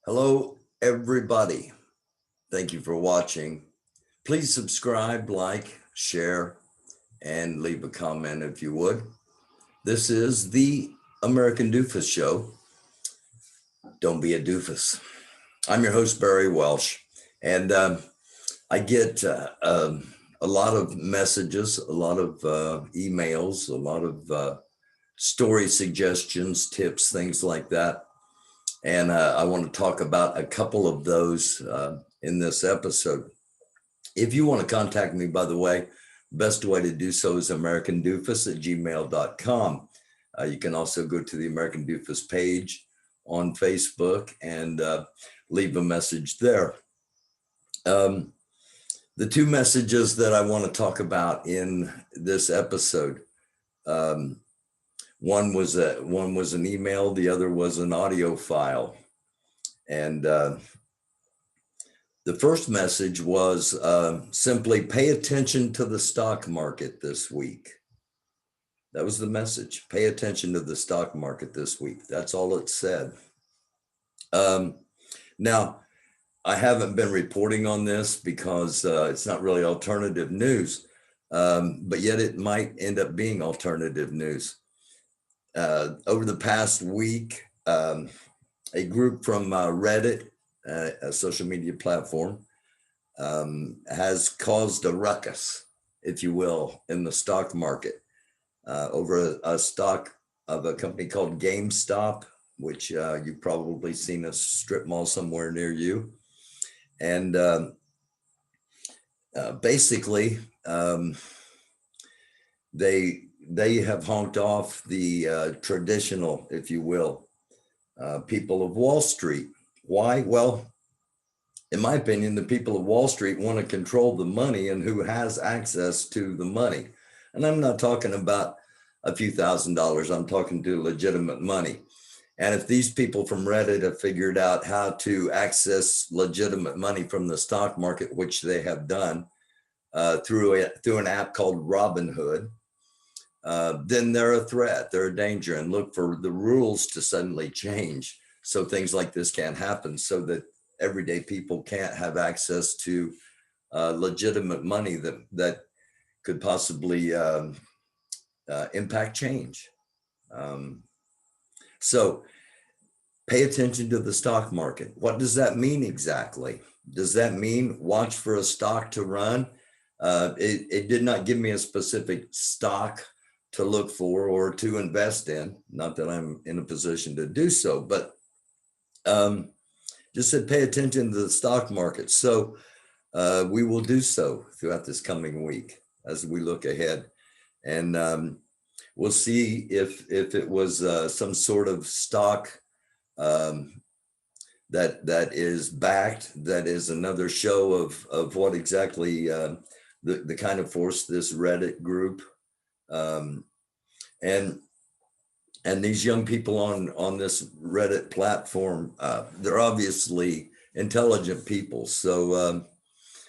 Hello, everybody. Thank you for watching. Please subscribe, like, share, and leave a comment if you would. This is the American Doofus Show. Don't be a doofus. I'm your host, Barry Welsh, and I get a lot of messages, a lot of emails, a lot of story suggestions, tips, things like that. And I want to talk about a couple of those in this episode. If you want to contact me, by the way, best way to do so is americandoofus@gmail.com. You can also go to the American Doofus page on Facebook and leave a message there. The two messages that I want to talk about in this episode, one was an email, the other was an audio file. And the first message was simply pay attention to the stock market this week. That was the message. Pay attention to the stock market this week. That's all it said. Now, I haven't been reporting on this because it's not really alternative news, but yet it might end up being alternative news. Over the past week, a group from Reddit, a social media platform, has caused a ruckus, if you will, in the stock market over a stock of a company called GameStop, which you've probably seen a strip mall somewhere near you. And basically, they have honked off the traditional, if you will, people of Wall Street. Why? Well, in my opinion, the people of Wall Street want to control the money and who has access to the money. And I'm not talking about a few $1,000s. I'm talking to legitimate money. And if these people from Reddit have figured out how to access legitimate money from the stock market, which they have done through an app called Robinhood, then they're a threat, they're a danger, and look for the rules to suddenly change so things like this can't happen, so that everyday people can't have access to legitimate money that could possibly impact change. So pay attention to the stock market. What does that mean exactly? Does that mean watch for a stock to run? It did not give me a specific stock to look for or to invest in. Not that I'm in a position to do so, but just said pay attention to the stock market. So we will do so throughout this coming week as we look ahead. And we'll see if it was some sort of stock that is backed, that is another show of what exactly the kind of force this Reddit group and these young people on this Reddit platform, they're obviously intelligent people. So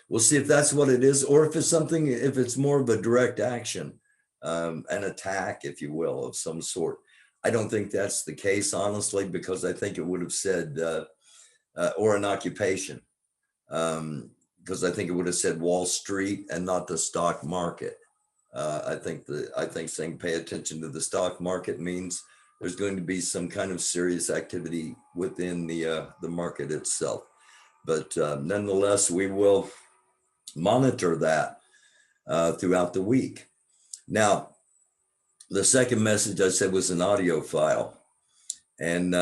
we'll see if that's what it is, or if it's more of a direct action, an attack, if you will, of some sort. I don't think that's the case, honestly, because I think it would have said, or an occupation, because I think it would have said Wall Street and not the stock market. I think saying pay attention to the stock market means there's going to be some kind of serious activity within the market itself. But nonetheless, we will monitor that throughout the week. Now, the second message I said was an audio file, and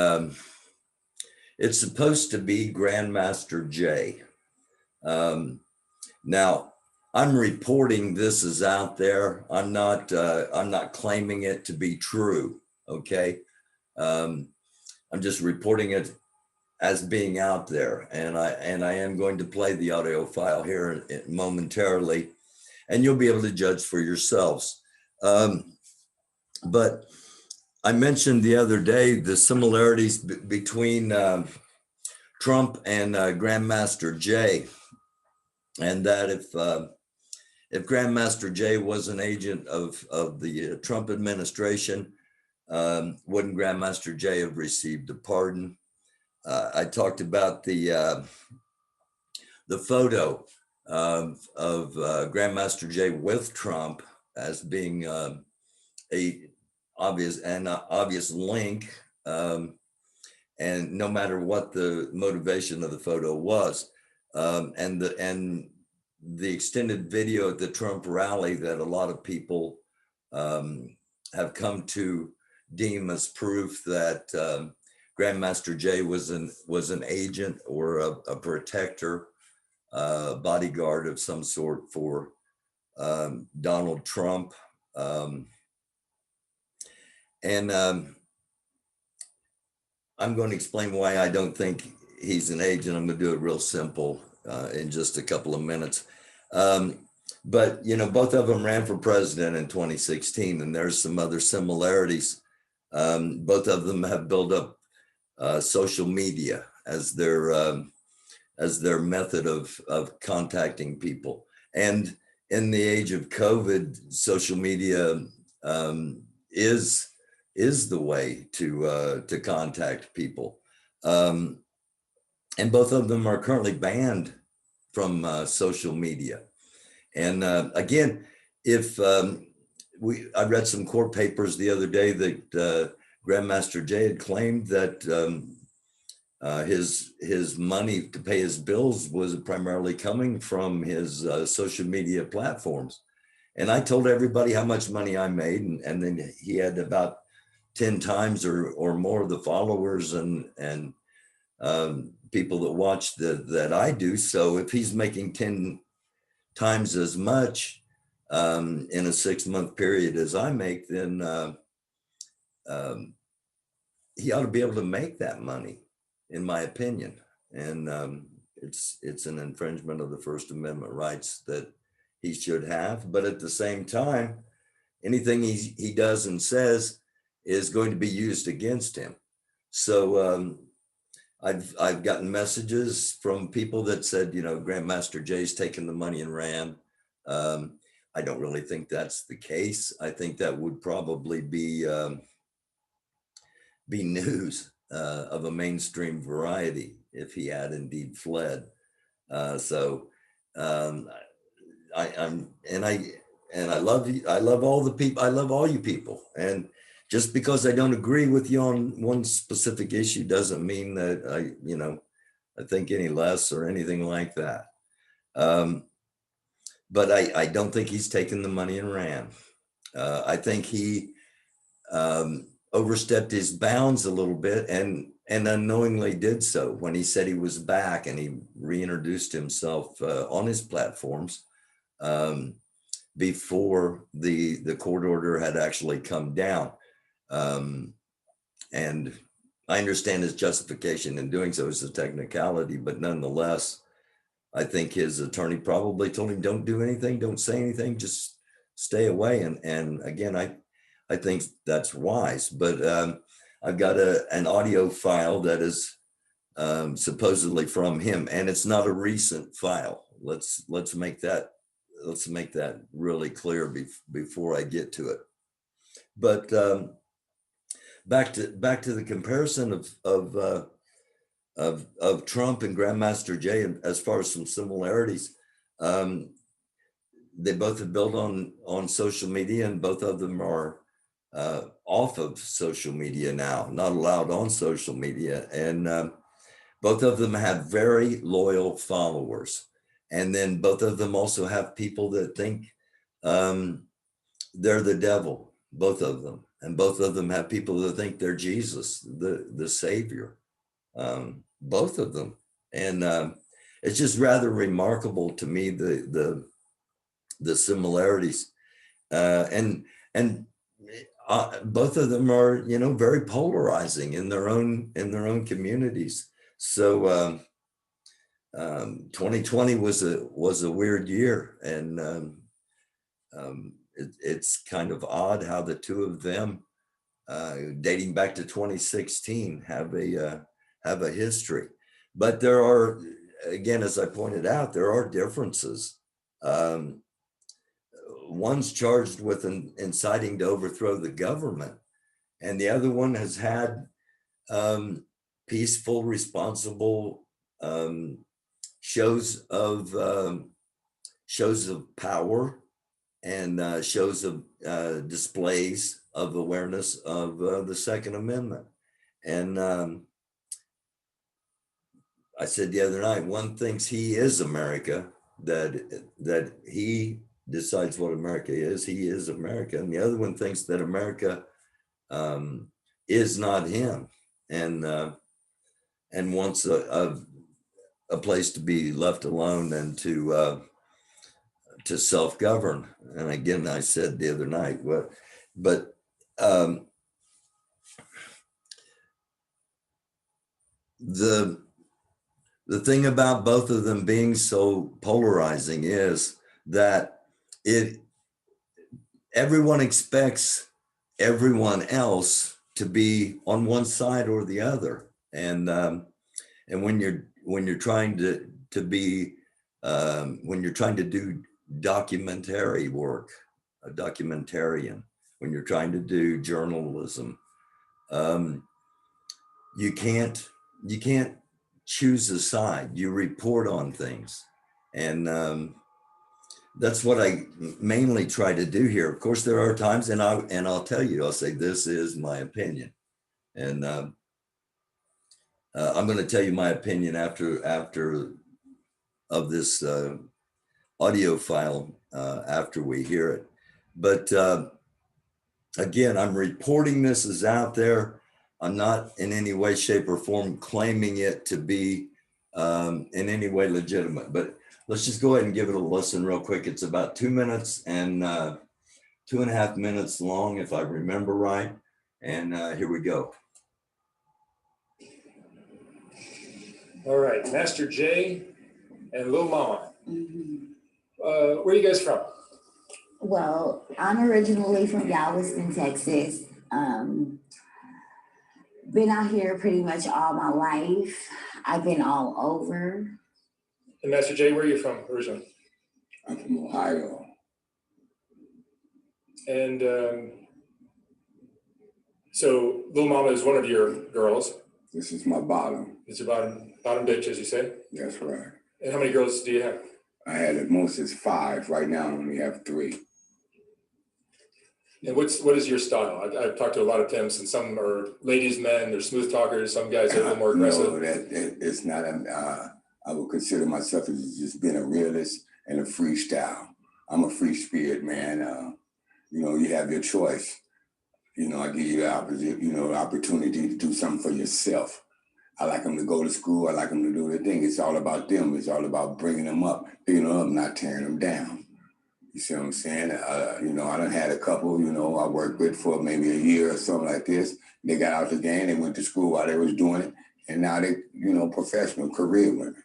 it's supposed to be Grandmaster Jay. Now, I'm reporting this is out there. I'm not claiming it to be true. Okay, I'm just reporting it as being out there, and I am going to play the audio file here momentarily, and you'll be able to judge for yourselves. But I mentioned the other day the similarities between Trump and Grandmaster Jay, and that if Grandmaster Jay was an agent of the Trump administration, wouldn't Grandmaster Jay have received a pardon? I talked about the photo of Grandmaster Jay with Trump as being a obvious link, and no matter what the motivation of the photo was, and the extended video at the Trump rally that a lot of people have come to deem as proof that Grandmaster Jay was an agent or a protector, bodyguard of some sort for Donald Trump. Um, and I'm going to explain why I don't think he's an agent. I'm going to do it real simple in just a couple of minutes. But, both of them ran for president in 2016, and there's some other similarities. Both of them have built up social media as their method of contacting people. And in the age of COVID, social media is the way to contact people. And both of them are currently banned from social media. And again, if I read some court papers the other day that Grandmaster Jay had claimed that his money to pay his bills was primarily coming from his social media platforms. And I told everybody how much money I made, and then he had about 10 times or more of the followers and people that watch that I do. So if he's making 10 times as much in a 6-month period as I make, then he ought to be able to make that money, in my opinion. And it's an infringement of the First Amendment rights that he should have. But at the same time, anything he does and says is going to be used against him. So I've gotten messages from people that said, Grandmaster Jay's taken the money and ran. I don't really think that's the case. I think that would probably be news of a mainstream variety if he had indeed fled. So I love you. I love all the people. I love all you people. And just because I don't agree with you on one specific issue doesn't mean that I think any less or anything like that. But I don't think he's taken the money and ran. I think he overstepped his bounds a little bit and unknowingly did so when he said he was back and he reintroduced himself on his platforms before the court order had actually come down. And I understand his justification in doing so is a technicality, but nonetheless, I think his attorney probably told him, don't do anything, don't say anything, just stay away. And again, I think that's wise, but I've got an audio file that is supposedly from him, and it's not a recent file. Let's make that really clear before I get to it. But back to the comparison of Trump and Grandmaster Jay, and as far as some similarities, they both have built on social media, and both of them are off of social media now, not allowed on social media. And both of them have very loyal followers. And then both of them also have people that think they're the devil, both of them. And both of them have people that think they're Jesus, the Savior, both of them. And it's just rather remarkable to me, the similarities. And both of them are, very polarizing in their own communities. So 2020 was a weird year, and it's kind of odd how the two of them, dating back to 2016, have a history. But there are, again, as I pointed out, there are differences. One's charged with inciting to overthrow the government, and the other one has had peaceful, responsible shows of power and shows of displays of awareness of the Second Amendment. And I said the other night, one thinks he is America, that he decides what America is. He is America. And the other one thinks that America is not him, and wants a place to be left alone and to self-govern. And again, I said the other night, but the thing about both of them being so polarizing is that everyone expects everyone else to be on one side or the other. And when you're trying to be when you're trying to do documentary work, a documentarian, when you're trying to do journalism, you can't choose a side. You report on things, and that's what I mainly try to do here. Of course, there are times, and I'll tell you, I'll say this is my opinion, and I'm going to tell you my opinion after of this audio file after we hear it. But again, I'm reporting this is out there. I'm not in any way, shape, or form claiming it to be in any way legitimate. But let's just go ahead and give it a listen real quick. It's about 2 minutes and 2.5 minutes long, if I remember right. And here we go. All right, Master Jay and Lil Mama. Where are you guys from? Well, I'm originally from Galveston, Texas. Been out here pretty much all my life. I've been all over. And Master Jay, where are you from originally? I'm from Ohio. And so Lil Mama is one of your girls. This is my bottom. It's your bottom bitch, as you say. That's right. And how many girls do you have? I had at most is 5. Right now I only have 3. And what is your style? I've talked to a lot of pimps, and some are ladies' men. They're smooth talkers. Some guys are a little more aggressive. No, it's not. I would consider myself as just being a realist and a freestyle. I'm a free spirit, man. You have your choice. I give you the opportunity to do something for yourself. I like them to go to school. I like them to do their thing. It's all about them. It's all about bringing them up, picking them up, not tearing them down. You see what I'm saying? I done had a couple, I worked with for maybe a year or something like this. They got out the game, they went to school while they was doing it, and now they, professional career women.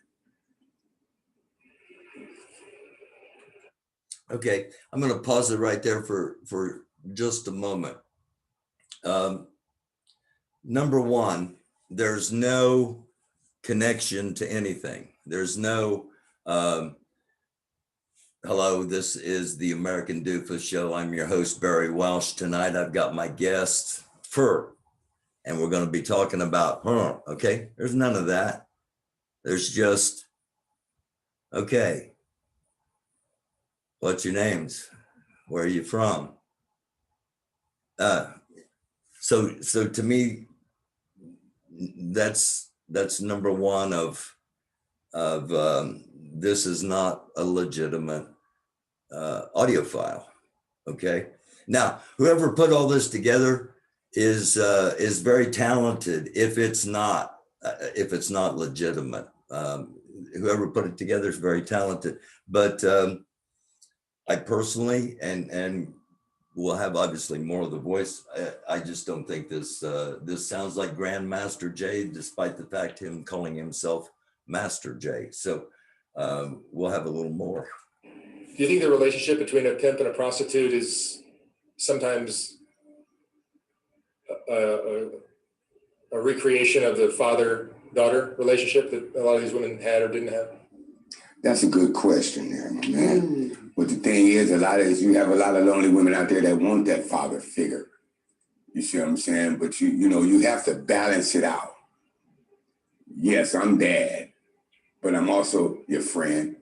Okay, I'm going to pause it right there for just a moment. Number one, there's no connection to anything. There's no, hello, this is the American Doofus Show. I'm your host, Barry Welsh. Tonight, I've got my guest, Fur, and we're going to be talking about, okay? There's none of that. There's just, okay, what's your names? Where are you from? So to me, that's number one of this is not a legitimate audio file. Okay. Now, whoever put all this together is very talented. If it's not legitimate, whoever put it together is very talented. But I personally, and we'll have obviously more of the voice. I just don't think this sounds like Grandmaster Jay, despite the fact him calling himself Master Jay. So we'll have a little more. Do you think the relationship between a pimp and a prostitute is sometimes a recreation of the father-daughter relationship that a lot of these women had or didn't have? That's a good question there, my man. But the thing is, you have a lot of lonely women out there that want that father figure. You see what I'm saying? But you have to balance it out. yes, I'm dad, but I'm also your friend.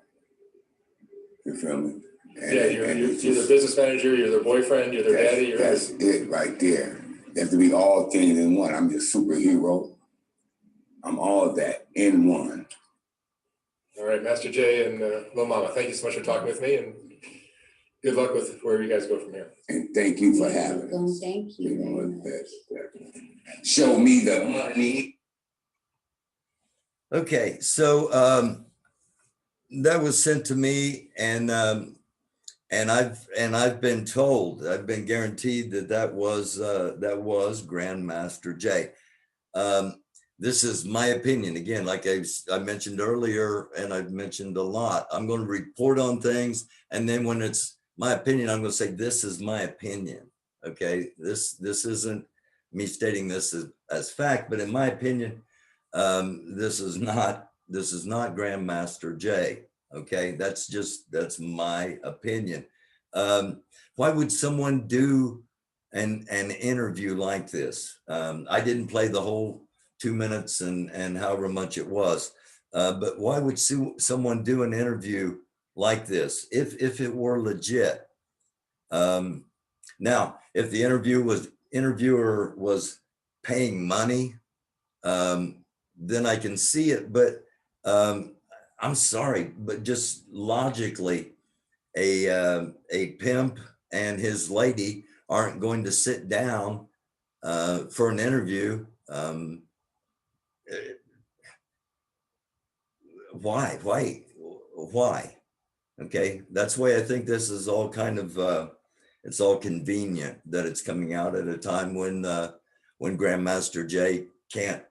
You feel me? And, Yeah, you're the business manager, you're their boyfriend, you're their daddy. You're that's it right there. You have to be all things in one. I'm your superhero. I'm all of that in one. All right, Master Jay and Lil Mama, thank you so much for talking with me, and good luck with where you guys go from here. And thank you for having us. Thank you very much. Show me the money. Okay, so that was sent to me, and I've been told, I've been guaranteed that was Grandmaster Jay. This is my opinion. Again, like I mentioned earlier, and I've mentioned a lot, I'm going to report on things, and then when it's my opinion, I'm going to say, this is my opinion. Okay, this isn't me stating this as fact, but in my opinion, this is not Grandmaster Jay. Okay, that's my opinion. Why would someone do an interview like this? I didn't play the whole 2 minutes and however much it was, but why would someone do an interview like this if it were legit? Now, if the interviewer was paying money, then I can see it. But I'm sorry, but just logically, a pimp and his lady aren't going to sit down for an interview. Why? Okay, that's why I think this is all kind of it's all convenient that it's coming out at a time when Grandmaster Jay can't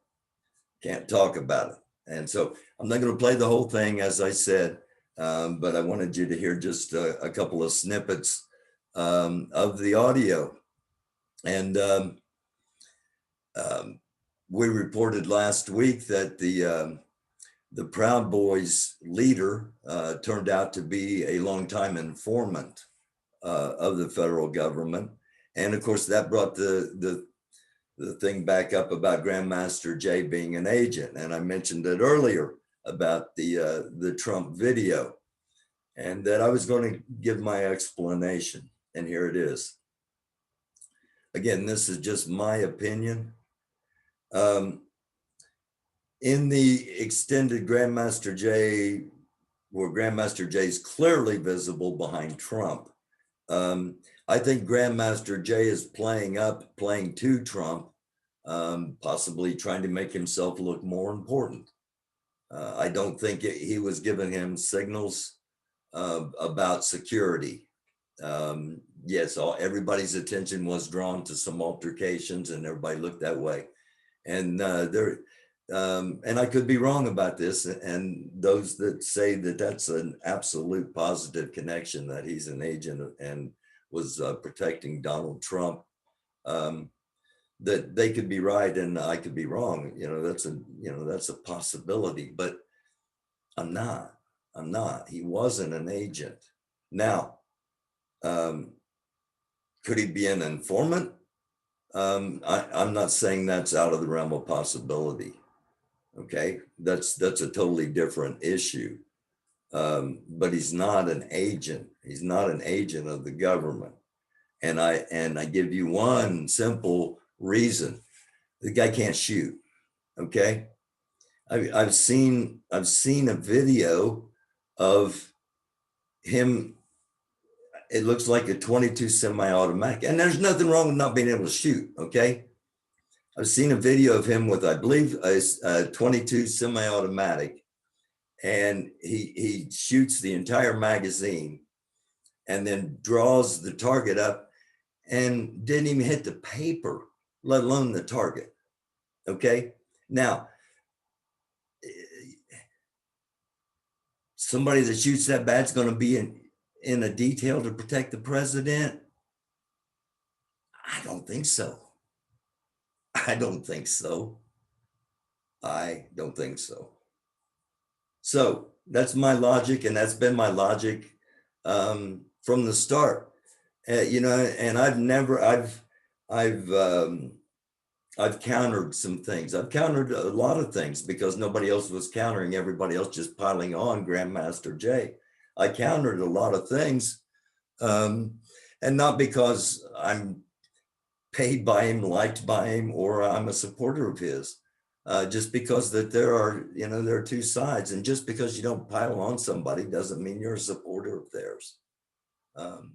talk about it. And so I'm not going to play the whole thing, as I said, but I wanted you to hear just a couple of snippets of the audio. And we reported last week that the Proud Boys leader turned out to be a longtime informant of the federal government. And of course, that brought the thing back up about Grandmaster Jay being an agent. And I mentioned it earlier about the Trump video, and that I was going to give my explanation. And here it is. Again, this is just my opinion. In the extended Grandmaster Jay, where Grandmaster Jay is clearly visible behind Trump, I think Grandmaster Jay is playing to Trump, possibly trying to make himself look more important. I don't think he was giving him signals about security. Yes, everybody's attention was drawn to some altercations, and everybody looked that way. And and I could be wrong about this. And those that say that that's an absolute positive connection, that he's an agent and was protecting Donald Trump, that they could be right and I could be wrong. That's a possibility, but I'm not. He wasn't an agent. Now, could he be an informant? I'm not saying that's out of the realm of possibility. Okay, that's a totally different issue. But he's not an agent. He's not an agent of the government. And I give you one simple reason: the guy can't shoot. Okay, I've seen a video of him. It looks like a 22 semi-automatic, and there's nothing wrong with not being able to shoot. Okay, I've seen a video of him with, I believe, a 22 semi-automatic, and he shoots the entire magazine and then draws the target up and didn't even hit the paper, let alone the target. Okay, now somebody that shoots that bad is going to be in a detail to protect the president? I don't think so. I don't think so. So that's my logic, and that's been my logic from the start. And I've I've countered some things. I've countered a lot of things because nobody else was countering, everybody else just piling on Grandmaster Jay. I countered a lot of things, and not because I'm paid by him, liked by him, or I'm a supporter of his. Just because that there are, there are two sides, and just because you don't pile on somebody doesn't mean you're a supporter of theirs. Um,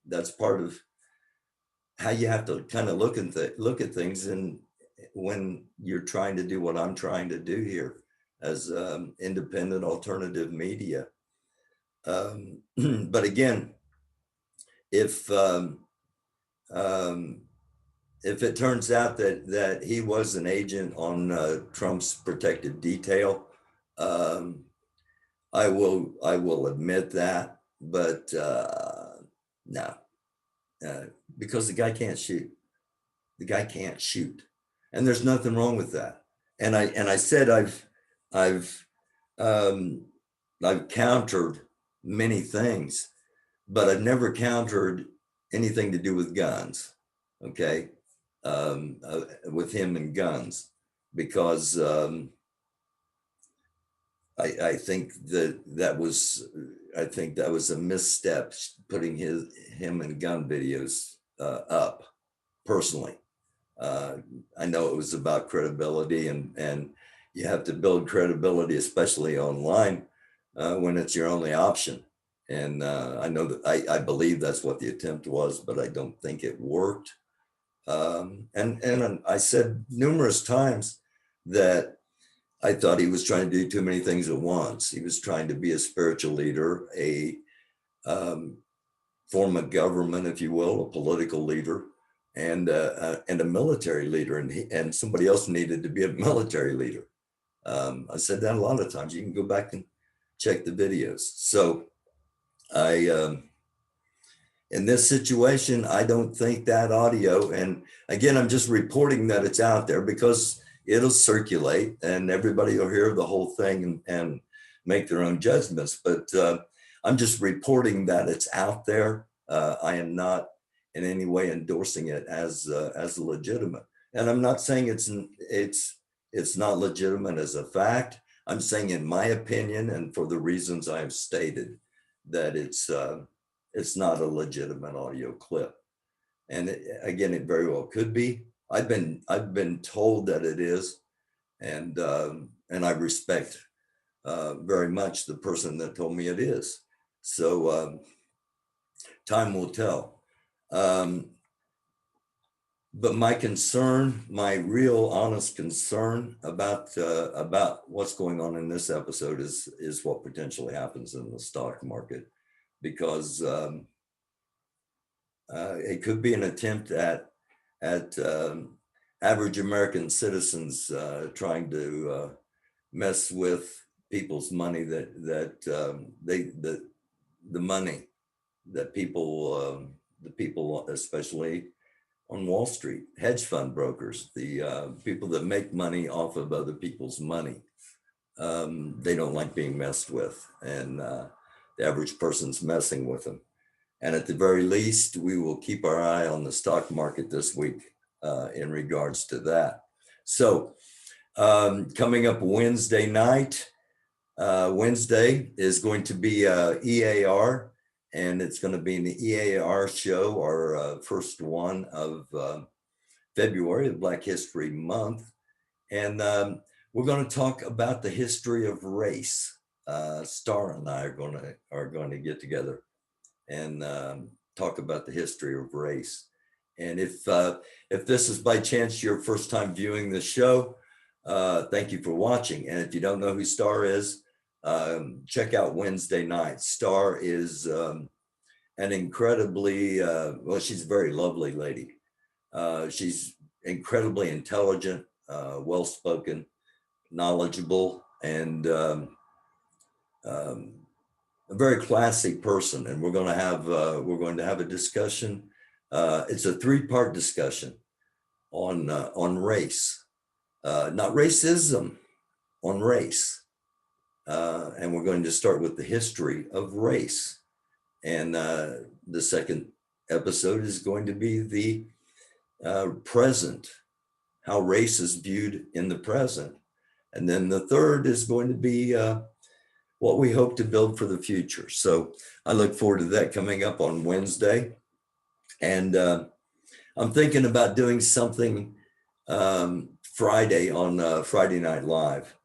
that's part of how you have to kind of look at things, and when you're trying to do what I'm trying to do here as independent alternative media. But again, if um, if it turns out that he was an agent on Trump's protective detail, I will admit that, but no, because the guy can't shoot. The guy can't shoot, and there's nothing wrong with that. And I said I've um, I've countered many things, but I've never countered anything to do with guns. Okay, with him and guns, because I think that was a misstep, putting him and gun videos up. Personally, I know it was about credibility, and you have to build credibility, especially online, when it's your only option. And I know that I believe that's what the attempt was, but I don't think it worked. And I said numerous times that I thought he was trying to do too many things at once. He was trying to be a spiritual leader, a form of government, if you will, a political leader, and a military leader, and somebody else needed to be a military leader. I said that a lot of times. You can go back and check the videos. So in this situation, I don't think that audio, and again, I'm just reporting that it's out there because it'll circulate and everybody will hear the whole thing and make their own judgments. But I'm just reporting that it's out there. I am not in any way endorsing it as legitimate, and I'm not saying it's not legitimate as a fact. I'm saying, in my opinion, and for the reasons I've stated, that it's not a legitimate audio clip. And again, it very well could be. I've been told that it is, and I respect very much the person that told me it is. So time will tell. But my concern, my real honest concern about what's going on in this episode is what potentially happens in the stock market, because it could be an attempt at average American citizens trying to mess with people's money, the money that the people, especially on Wall Street, hedge fund brokers, the people that make money off of other people's money. They don't like being messed with, and the average person's messing with them. And at the very least, we will keep our eye on the stock market this week in regards to that. So coming up Wednesday night, Wednesday is going to be EAR, and it's going to be an EAR show, our first one of February, of Black History Month. And we're going to talk about the history of race. Star and I are going to get together and talk about the history of race. And if this is by chance your first time viewing the show, thank you for watching. And if you don't know who Star is, check out Wednesday night. Star is an incredibly, well, she's a very lovely lady. She's incredibly intelligent, well-spoken, knowledgeable, and a very classy person. And we're going to have a discussion. It's a 3-part discussion on race, not racism, on race. And we're going to start with the history of race. And the second episode is going to be the present how race is viewed in the present. And then the third is going to be what we hope to build for the future. So I look forward to that coming up on Wednesday. And I'm thinking about doing something Friday on Friday Night Live.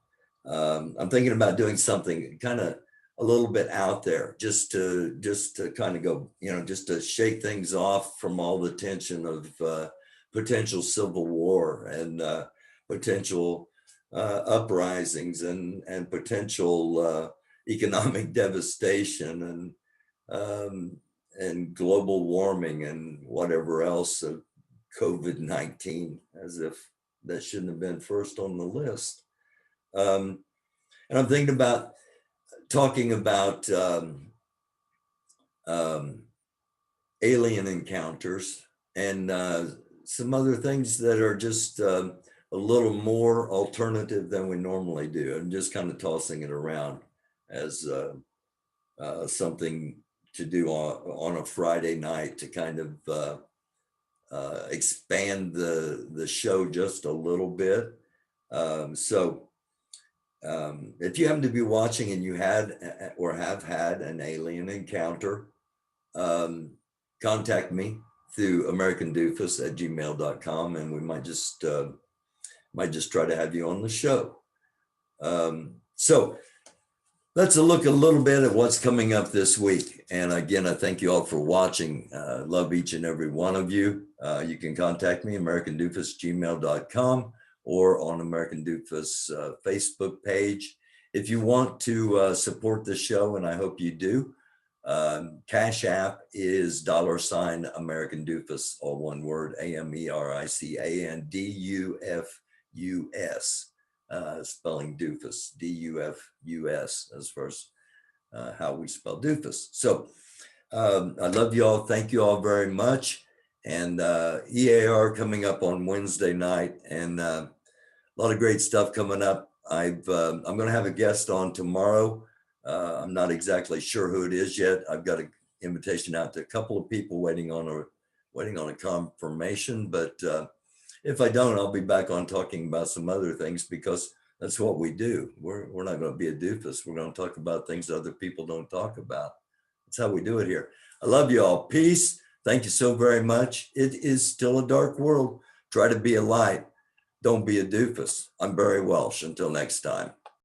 I'm thinking about doing something kind of a little bit out there, just to kind of go, just to shake things off from all the tension of potential civil war and potential uprisings and potential economic devastation and global warming and whatever else of COVID-19, as if that shouldn't have been first on the list. And I'm thinking about talking about alien encounters and some other things that are just a little more alternative than we normally do. I'm just kind of tossing it around as something to do on a Friday night to kind of expand the show just a little bit. So if you happen to be watching and you had or have had an alien encounter, contact me through americandoofus@gmail.com, and we might just try to have you on the show. So let's look a little bit at what's coming up this week. And again, I thank you all for watching. Love each and every one of you. You can contact me, americandoofus@gmail.com, or on American Doofus Facebook page. If you want to support the show, and I hope you do, Cash App is $ American Doofus, all one word, AMERICANDUFUS, spelling doofus, DUFUS, as far as how we spell doofus. So I love you all. Thank you all very much. And EAR coming up on Wednesday night, and a lot of great stuff coming up. I'm going to have a guest on tomorrow. I'm not exactly sure who it is yet. I've got an invitation out to a couple of people waiting on a confirmation. But if I don't, I'll be back on talking about some other things, because that's what we do. We're not going to be a doofus. We're going to talk about things other people don't talk about. That's how we do it here. I love you all. Peace. Thank you so very much. It is still a dark world. Try to be a light. Don't be a doofus. I'm Barry Welsh. Until next time.